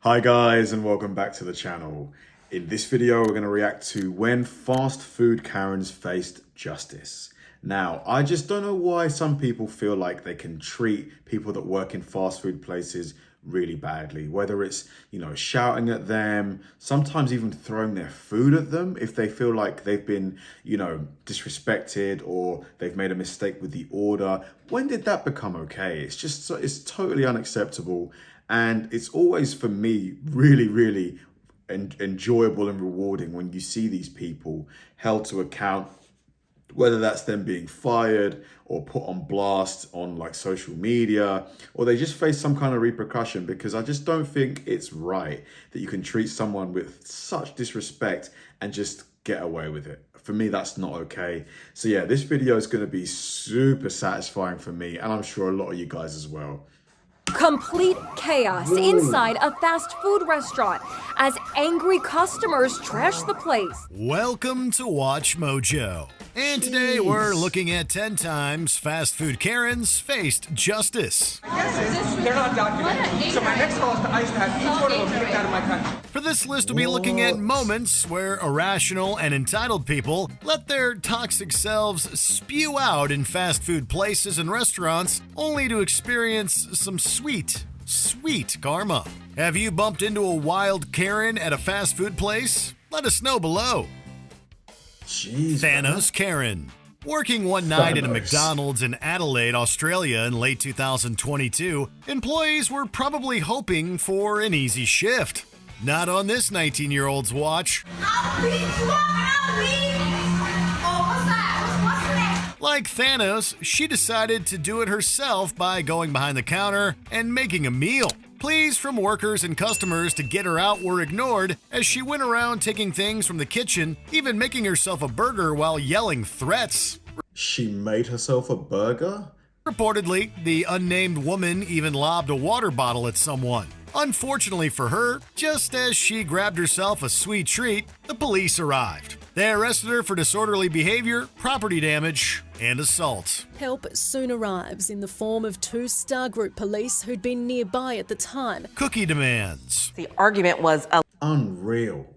Hi guys, and welcome back to the channel. In this video, we're going to react to when fast food Karens faced justice. Now, I just don't know why some people feel like they can treat people that work in fast food places really badly, whether it's, shouting at them, sometimes even throwing their food at them if they feel like they've been, disrespected or they've made a mistake with the order. When did that become okay? It's totally unacceptable. And it's always, for me, really enjoyable and rewarding when you see these people held to account, whether that's them being fired or put on blast on like social media, or they just face some kind of repercussion, because I just don't think it's right that you can treat someone with such disrespect and just get away with it. For me, that's not okay. So yeah, this video is going to be super satisfying for me, and I'm sure a lot of you guys as well. Complete chaos inside a fast food restaurant as angry customers trash the place. Welcome to Watch Mojo. And today we're looking at 10 times fast food Karens faced justice. They're not documented. So my next call is to ICE to have each one of them kicked out of my country. For this list, we'll be looking at moments where irrational and entitled people let their toxic selves spew out in fast food places and restaurants, only to experience some sweet karma. Have you bumped into a wild Karen at a fast food place? Let us know below. Jeez, Thanos Karen. Working one night at a McDonald's in Adelaide, Australia in late 2022, employees were probably hoping for an easy shift. Not on this 19-year-old's watch. Like Thanos, she decided to do it herself by going behind the counter and making a meal. Pleas from workers and customers to get her out were ignored as she went around taking things from the kitchen, even making herself a burger while yelling threats. She made herself a burger? Reportedly, the unnamed woman even lobbed a water bottle at someone. Unfortunately for her, just as she grabbed herself a sweet treat, the police arrived. They arrested her for disorderly behavior, property damage, and assault. Help soon arrives in the form of two Star Group police who'd been nearby at the time. Cookie demands. The argument was Unreal.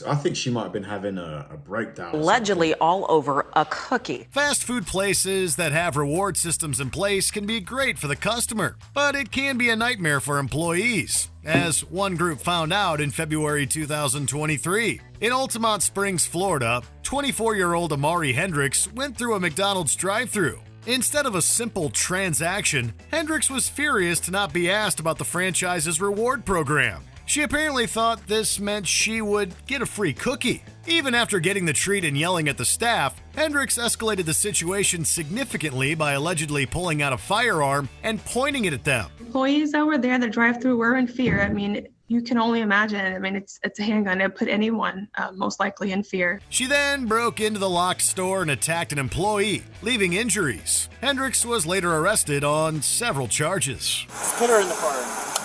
I think she might have been having a breakdown. allegedly all over a cookie. Fast food places that have reward systems in place can be great for the customer, but it can be a nightmare for employees, as one group found out in February 2023. In Altamont Springs, Florida, 24-year-old Amari Hendricks went through a McDonald's drive-thru. Instead of a simple transaction, Hendricks was furious to not be asked about the franchise's reward program. She apparently thought this meant she would get a free cookie. Even after getting the treat and yelling at the staff, Hendricks escalated the situation significantly by allegedly pulling out a firearm and pointing it at them. Employees that were there, the drive-thru, were in fear. I mean, you can only imagine. I mean, it's a handgun. It put anyone most likely in fear. She then broke into the locked store and attacked an employee, leaving injuries. Hendricks was later arrested on several charges. Put her in the car.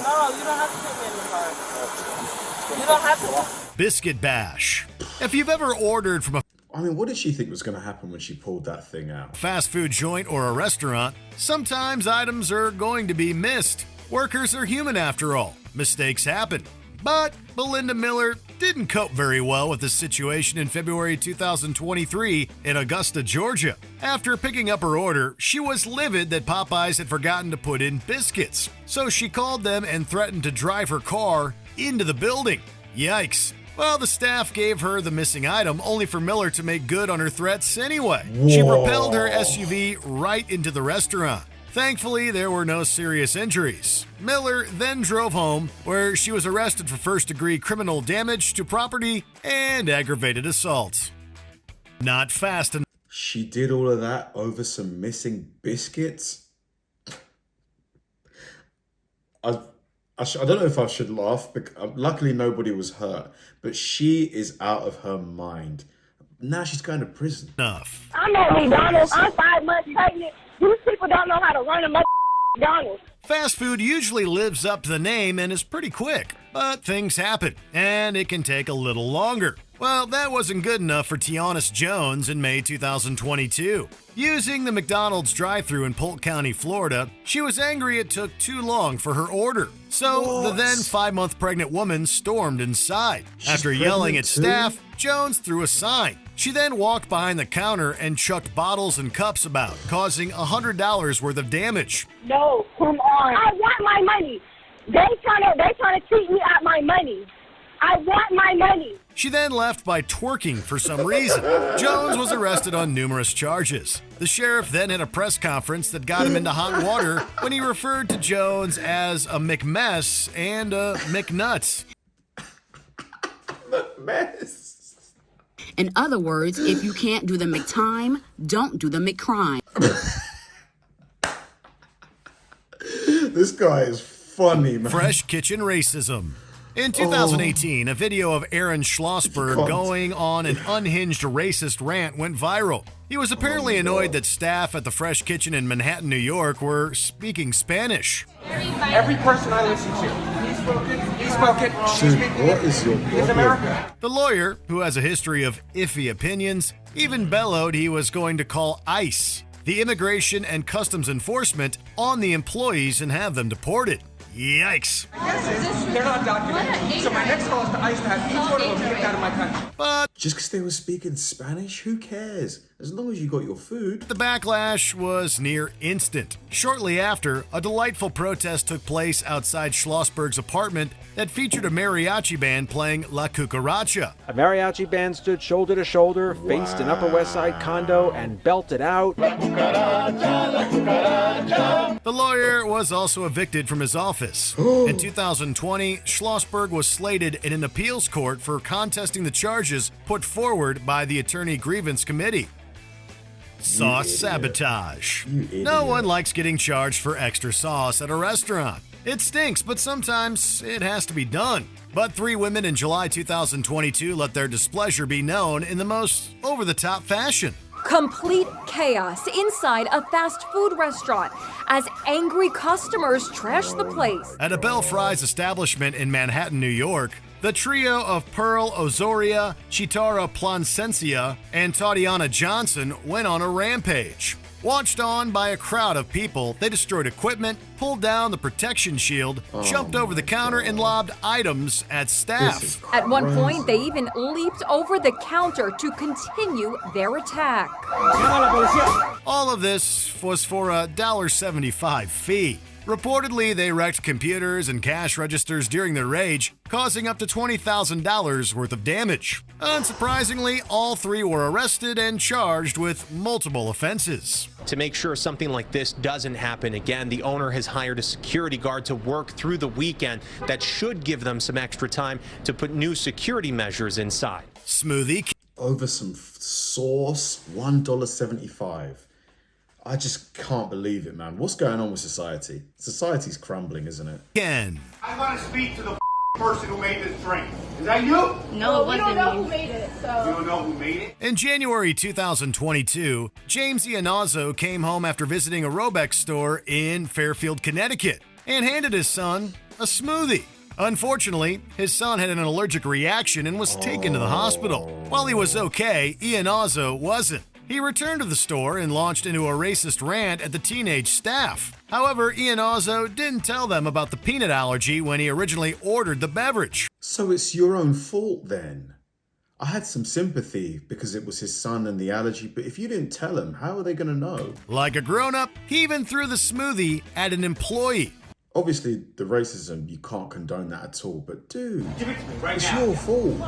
No, you don't have to put me in the car. You don't have to. Biscuit Bash. If you've ever ordered from a what did she think was going to happen when she pulled that thing out? fast food joint or a restaurant, sometimes items are going to be missed. Workers are human after all. Mistakes happen. But Belinda Miller didn't cope very well with the situation in February 2023 in Augusta, Georgia. After picking up her order, she was livid that Popeyes had forgotten to put in biscuits. So she called them and threatened to drive her car into the building. Yikes. Well, the staff gave her the missing item, only for Miller to make good on her threats anyway. She propelled her SUV right into the restaurant. Thankfully, there were no serious injuries. Miller then drove home, where she was arrested for first-degree criminal damage to property and aggravated assault. Not fast enough. She did all of that over some missing biscuits? I don't know if I should laugh, because luckily nobody was hurt, but she is out of her mind. Now she's going to prison. Enough. I'm at McDonald's. I'm 5 months pregnant. These people don't know how to run a McDonald's. Fast food usually lives up to the name and is pretty quick, but things happen, and it can take a little longer. Well, that wasn't good enough for Tiana Jones in May 2022. Using the McDonald's drive-thru in Polk County, Florida, she was angry it took too long for her order. So the then 5-month pregnant woman stormed inside. After yelling at staff, Jones threw a sign. She then walked behind the counter and chucked bottles and cups about, causing $100 worth of damage. No, come on. I want my money. They trying to cheat me out my money. I want my money. She then left by twerking for some reason. Jones was arrested on numerous charges. The sheriff then had a press conference that got him into hot water when he referred to Jones as a McMess and a McNuts. Mess. In other words, if you can't do the McTime, don't do the McCrime. This guy is funny, man. Fresh kitchen racism. In 2018, a video of Aaron Schlossberg going on an unhinged racist rant went viral. He was apparently annoyed that staff at the Fresh Kitchen in Manhattan, New York were speaking Spanish. Every person I listen to, he's spoken, she's speaking. What is your It's America. The lawyer, who has a history of iffy opinions, even bellowed he was going to call ICE, the Immigration and Customs Enforcement, on the employees and have them deported. Yikes. They're not documented. So my next call is to ICE to have each one of them kicked out of my country. But just because they were speaking Spanish, who cares? As long as you got your food. the backlash was near instant. Shortly after, a delightful protest took place outside Schlossberg's apartment that featured a mariachi band playing La Cucaracha. A mariachi band stood shoulder to shoulder, faced an Upper West Side condo, and belted out. The lawyer was also evicted from his office. In 2020, Schlossberg was slated in an appeals court for contesting the charges put forward by the Attorney Grievance Committee. Sauce sabotage. No one likes getting charged for extra sauce at a restaurant. It stinks, but sometimes it has to be done. But 3 women in July 2022 let their displeasure be known in the most over-the-top fashion. Complete chaos inside a fast food restaurant as angry customers trash the place. At a Bell Fries establishment in Manhattan, New York, the trio of Pearl Osoria, Chitara Placencia, and Tatiana Johnson went on a rampage. Watched on by a crowd of people, they destroyed equipment, pulled down the protection shield, jumped over the counter, and lobbed items at staff. At one point, they even leaped over the counter to continue their attack. All of this was for a $1.75 fee. Reportedly, they wrecked computers and cash registers during their rage, causing up to $20,000 worth of damage. Unsurprisingly, all 3 were arrested and charged with multiple offenses. To make sure something like this doesn't happen again, the owner has hired a security guard to work through the weekend. That should give them some extra time to put new security measures inside. Smoothie Over some sauce, $1.75. I just can't believe it, man. What's going on with society? Society's crumbling, isn't it? Ken. I want to speak to the person who made this drink. Is that you? No, we don't know who made it, so. You don't know who made it? In January 2022, James Iannazzo came home after visiting a Robex store in Fairfield, Connecticut, and handed his son a smoothie. Unfortunately, his son had an allergic reaction and was taken to the hospital. While he was okay, Iannazzo wasn't. He returned to the store and launched into a racist rant at the teenage staff. However, Iannazzo didn't tell them about the peanut allergy when he originally ordered the beverage. So it's your own fault then. I had some sympathy because it was his son and the allergy, but if you didn't tell him, how are they going to know? Like a grown-up, he even threw the smoothie at an employee. Obviously, the racism, you can't condone that at all, but dude, Give it to me right it's now. your fault.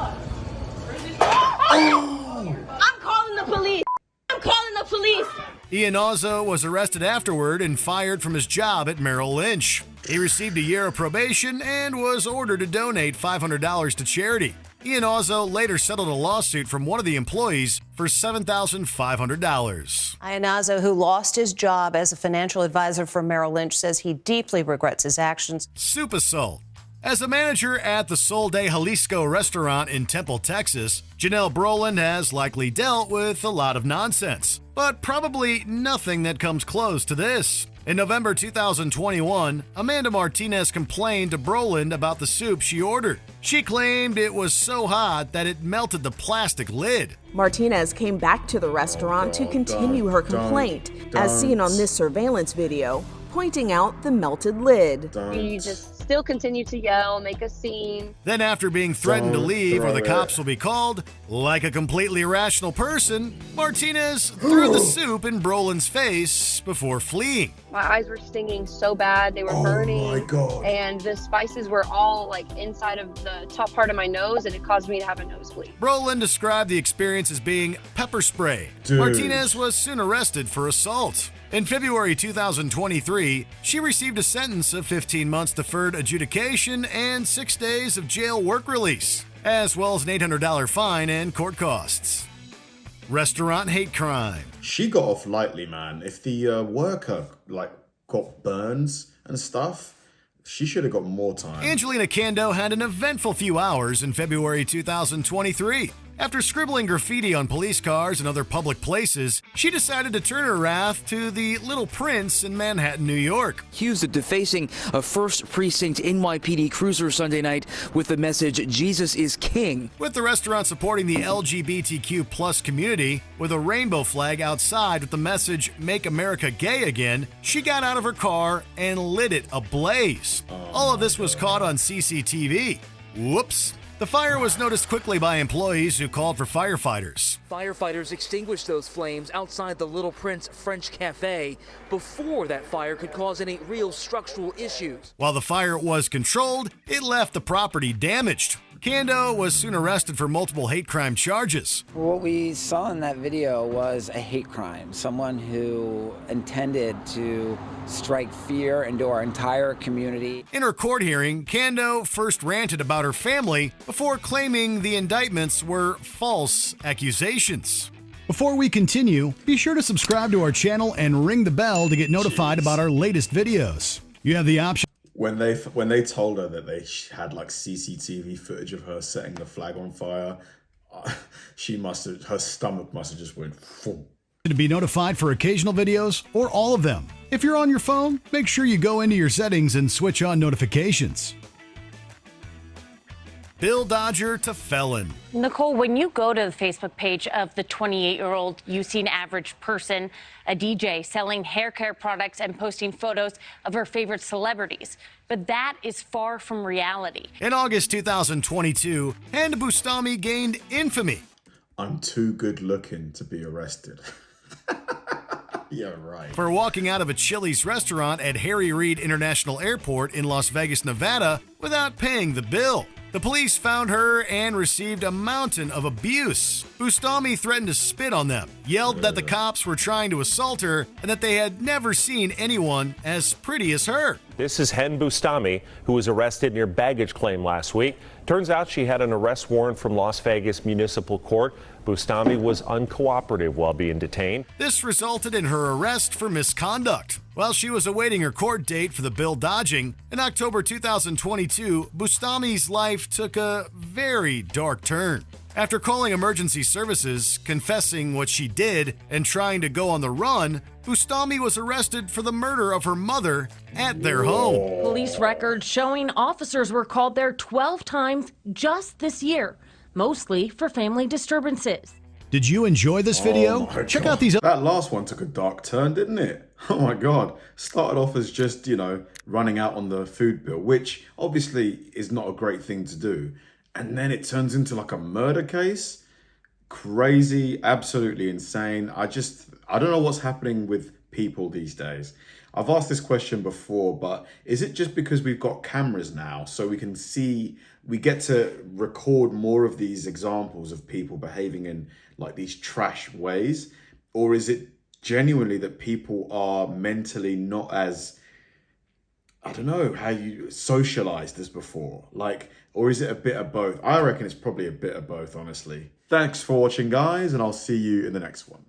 I'm calling the police. I'm calling the police. Iannazzo was arrested afterward and fired from his job at Merrill Lynch. He received a year of probation and was ordered to donate $500 to charity. Iannazzo later settled a lawsuit from one of the employees for $7,500. Iannazzo, who lost his job as a financial advisor for Merrill Lynch, says he deeply regrets his actions. Soup assault. As a manager at the Sol de Jalisco restaurant in Temple, Texas, Janelle Brolin has likely dealt with a lot of nonsense, but probably nothing that comes close to this. In November 2021, Amanda Martinez complained to Brolin about the soup she ordered. She claimed it was so hot that it melted the plastic lid. Martinez came back to the restaurant to continue her complaint, as seen on this surveillance video, pointing out the melted lid. You just still continue to yell, make a scene. Then after being threatened to leave or the cops will be called, like a completely irrational person, Martinez threw the soup in Brolin's face before fleeing. My eyes were stinging so bad, they were burning. My God. And the spices were all like inside of the top part of my nose, and it caused me to have a nosebleed. Brolin described the experience as being pepper spray. Dude. Martinez was soon arrested for assault. In February 2023, she received a sentence of 15 months deferred adjudication and 6 days of jail work release, as well as an $800 fine and court costs. Restaurant hate crime. She got off lightly, man. If the worker got burns and stuff, she should have got more time. Angelina Cando had an eventful few hours in February 2023. After scribbling graffiti on police cars and other public places, she decided to turn her wrath to the Little Prince in Manhattan, New York. Accused of defacing a 1st Precinct NYPD cruiser Sunday night with the message, "Jesus is King." With the restaurant supporting the LGBTQ plus community with a rainbow flag outside with the message, "Make America Gay Again," she got out of her car and lit it ablaze. All of this was caught on CCTV. Whoops. The fire was noticed quickly by employees who called for firefighters. Firefighters extinguished those flames outside the Little Prince French Cafe before that fire could cause any real structural issues. While the fire was controlled, it left the property damaged. Cando was soon arrested for multiple hate crime charges. What we saw in that video was a hate crime, someone who intended to strike fear into our entire community. In her court hearing, Cando first ranted about her family before claiming the indictments were false accusations. Before we continue, be sure to subscribe to our channel and ring the bell to get notified about our latest videos. You have the option. When they told her that they had like CCTV footage of her setting the flag on fire, her stomach must have just went full. To be notified for occasional videos or all of them. If you're on your phone, make sure you go into your settings and switch on notifications. Bill Dodger to felon. Nicole, when you go to the Facebook page of the 28-year-old, you see an average person, a DJ, selling hair care products and posting photos of her favorite celebrities. But that is far from reality. In August 2022, Handa Bustami gained infamy. I'm too good looking to be arrested. Yeah, right. For walking out of a Chili's restaurant at Harry Reid International Airport in Las Vegas, Nevada, without paying the bill. The police found her and received a mountain of abuse. Bustami threatened to spit on them, yelled that the cops were trying to assault her, and that they had never seen anyone as pretty as her. This is Handa Bustami, who was arrested near baggage claim last week. Turns out she had an arrest warrant from Las Vegas Municipal Court. Bustami was uncooperative while being detained. This resulted in her arrest for misconduct. While she was awaiting her court date for the bill dodging, in October 2022, Bustami's life took a very dark turn. After calling emergency services, confessing what she did, and trying to go on the run, Bustami was arrested for the murder of her mother at their home. Police records showing officers were called there 12 times just this year, mostly for family disturbances. Did you enjoy this video? Check out these. That last one took a dark turn, didn't it? Oh my God. Started off as just, running out on the food bill, which obviously is not a great thing to do. And then it turns into like a murder case. Crazy, absolutely insane. I don't know what's happening with people these days. I've asked this question before, but is it just because we've got cameras now so we can see, we get to record more of these examples of people behaving in like these trash ways? Or is it genuinely that people are mentally not as, I don't know how you socialized as before? Or is it a bit of both? I reckon it's probably a bit of both, honestly. Thanks for watching, guys, and I'll see you in the next one.